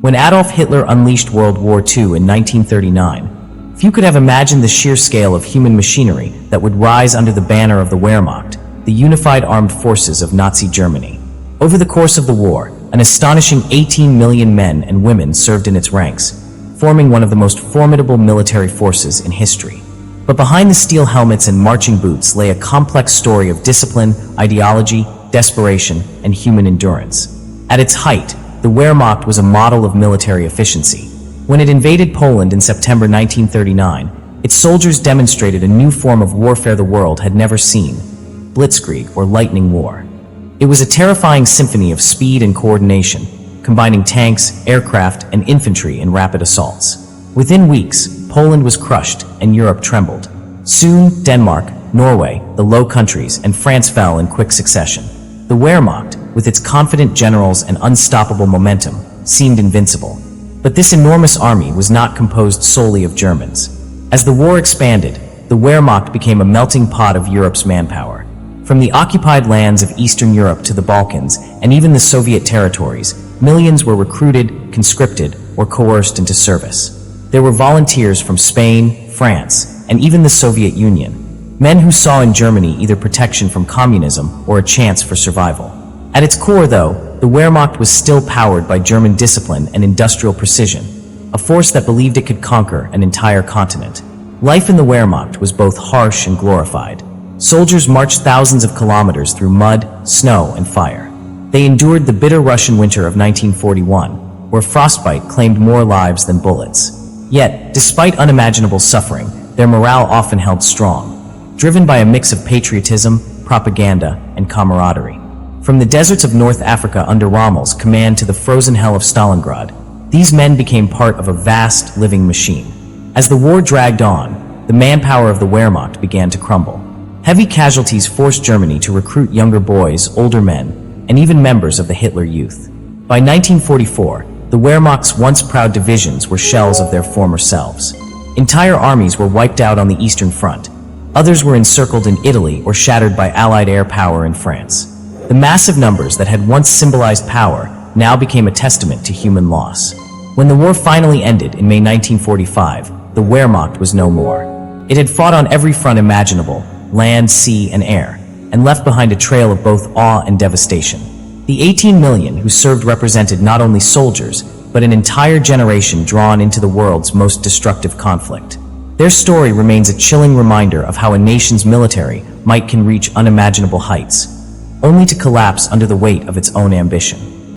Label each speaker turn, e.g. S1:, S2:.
S1: When Adolf Hitler unleashed World War II in 1939, few could have imagined the sheer scale of human machinery that would rise under the banner of the Wehrmacht, the unified armed forces of Nazi Germany. Over the course of the war, an astonishing 18 million men and women served in its ranks, forming one of the most formidable military forces in history. But behind the steel helmets and marching boots lay a complex story of discipline, ideology, desperation, and human endurance. At its height, the Wehrmacht was a model of military efficiency. When it invaded Poland in September 1939, its soldiers demonstrated a new form of warfare the world had never seen: Blitzkrieg, or lightning war. It was a terrifying symphony of speed and coordination, combining tanks, aircraft, and infantry in rapid assaults. Within weeks, Poland was crushed and Europe trembled. Soon, Denmark, Norway, the Low Countries, and France fell in quick succession. The Wehrmacht, with its confident generals and unstoppable momentum, seemed invincible. But this enormous army was not composed solely of Germans. As the war expanded, the Wehrmacht became a melting pot of Europe's manpower. From the occupied lands of Eastern Europe to the Balkans, and even the Soviet territories, millions were recruited, conscripted, or coerced into service. There were volunteers from Spain, France, and even the Soviet Union, men who saw in Germany either protection from communism or a chance for survival. At its core, though, the Wehrmacht was still powered by German discipline and industrial precision, a force that believed it could conquer an entire continent. Life in the Wehrmacht was both harsh and glorified. Soldiers marched thousands of kilometers through mud, snow, and fire. They endured the bitter Russian winter of 1941, where frostbite claimed more lives than bullets. Yet, despite unimaginable suffering, their morale often held strong, driven by a mix of patriotism, propaganda, and camaraderie. From the deserts of North Africa under Rommel's command to the frozen hell of Stalingrad, these men became part of a vast, living machine. As the war dragged on, the manpower of the Wehrmacht began to crumble. Heavy casualties forced Germany to recruit younger boys, older men, and even members of the Hitler Youth. By 1944, the Wehrmacht's once proud divisions were shells of their former selves. Entire armies were wiped out on the Eastern Front. Others were encircled in Italy or shattered by Allied air power in France. The massive numbers that had once symbolized power now became a testament to human loss. When the war finally ended in May 1945, the Wehrmacht was no more. It had fought on every front imaginable, land, sea, and air, and left behind a trail of both awe and devastation. The 18 million who served represented not only soldiers, but an entire generation drawn into the world's most destructive conflict. Their story remains a chilling reminder of how a nation's military might can reach unimaginable heights, only to collapse under the weight of its own ambition.